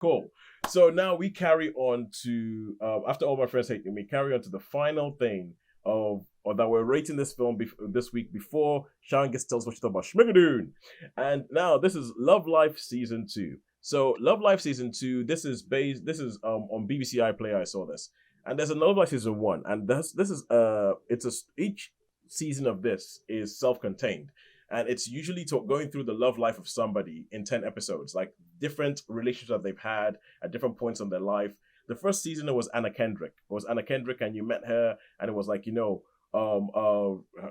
Cool. So now we carry on to after All My Friends Hate Me, we carry on to the final thing of or that we're rating this film this week before Sean gets tells what you thought about Schmigadoon. And now this is Love Life season 2. So Love Life season 2, on BBC iPlayer. I saw this. And there's a Love Life season 1, and this is each season of this is self-contained, and it's usually going through the love life of somebody in 10 episodes, like different relationships that they've had at different points in their life. The first season it was Anna Kendrick. It was Anna Kendrick, and you met her, and it was like, the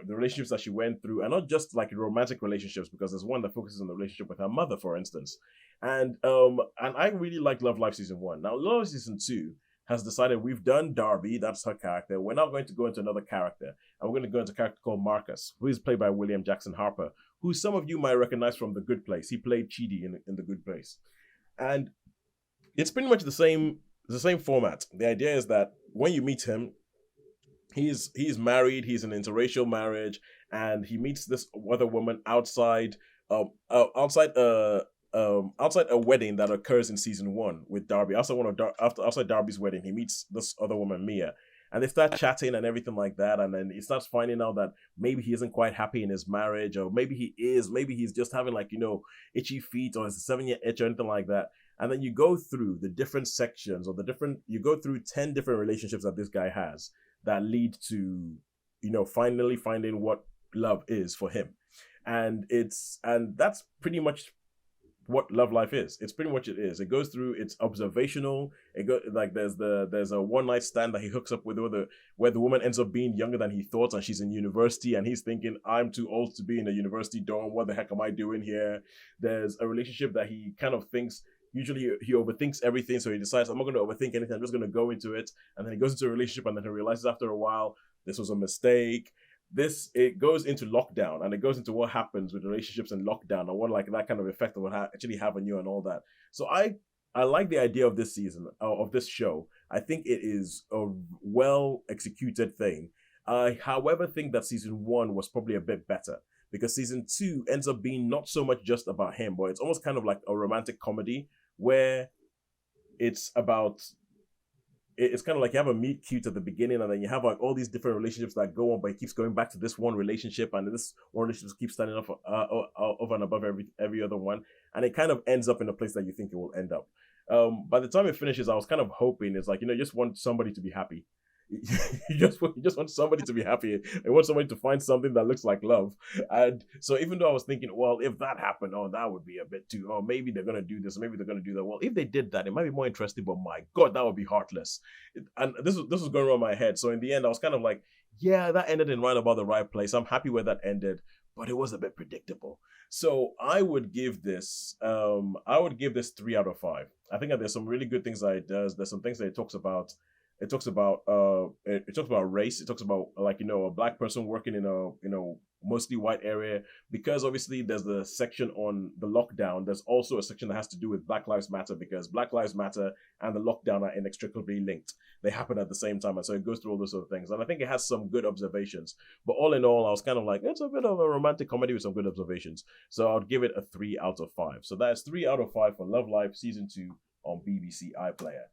relationships that she went through, and not just like romantic relationships, because there's one that focuses on the relationship with her mother, for instance. And I really like Love Life season 1. Now, Love Life season 2 has decided we've done Darby, that's her character. We're now going to go into another character, and we're going to go into a character called Marcus, who is played by William Jackson Harper, who some of you might recognize from The Good Place. He played Chidi in The Good Place. And it's pretty much the same format. The idea is that when you meet him, he's married, he's in an interracial marriage, and he meets this other woman outside a wedding that occurs in season 1 with Darby. Outside Darby's wedding, he meets this other woman, Mia, and they start chatting and everything like that. And then he starts finding out that maybe he isn't quite happy in his marriage, or maybe he is. Maybe he's just having itchy feet, or it's a 7-year itch or anything like that. And then you go through the different sections, you go through 10 different relationships that this guy has that lead to, finally finding what love is for him. And that's pretty much what Love Life is. It's pretty much it is. It goes through, it's observational. It goes like there's a one night stand that he hooks up with where the woman ends up being younger than he thought, and she's in university, and he's thinking, I'm too old to be in a university dorm. What the heck am I doing here? There's a relationship that he kind of thinks, usually he overthinks everything, so he decides, I'm not going to overthink anything, I'm just going to go into it. And then he goes into a relationship, and then he realizes after a while this was a mistake. It goes into lockdown, and it goes into what happens with relationships in lockdown, and what like that kind of effect it will actually have on you and all that. So I like the idea of this season, of this show. I think it is a well executed thing. I however think that season 1 was probably a bit better, because season 2 ends up being not so much just about him, but it's almost kind of like a romantic comedy where it's kind of like you have a meet cute at the beginning, and then you have like all these different relationships that go on, but it keeps going back to this one relationship, and this one relationship keeps standing up over and above every other one, and it kind of ends up in a place that you think it will end up. By the time it finishes, I was kind of hoping it's like, you just want somebody to be happy. you just want somebody to be happy. You want somebody to find something that looks like love. And so even though I was thinking, well, if that happened, that would be a bit too, maybe they're gonna do this, maybe they're gonna do that. Well, if they did that, it might be more interesting, but my god, that would be heartless. And this was going around my head. So in the end, I was kind of like, yeah, that ended in right about the right place. I'm happy where that ended, but it was a bit predictable. So I would give this 3 out of 5. I think that there's some really good things that it does. There's some things that it talks about. It talks about race. It talks about a black person working in a mostly white area, because obviously there's the section on the lockdown. There's also a section that has to do with Black Lives Matter, because Black Lives Matter and the lockdown are inextricably linked. They happen at the same time, and so it goes through all those sort of things. And I think it has some good observations. But all in all, I was kind of like, it's a bit of a romantic comedy with some good observations. So I'd give it a 3 out of 5. So that's 3 out of 5 for Love Life season 2 on BBC iPlayer.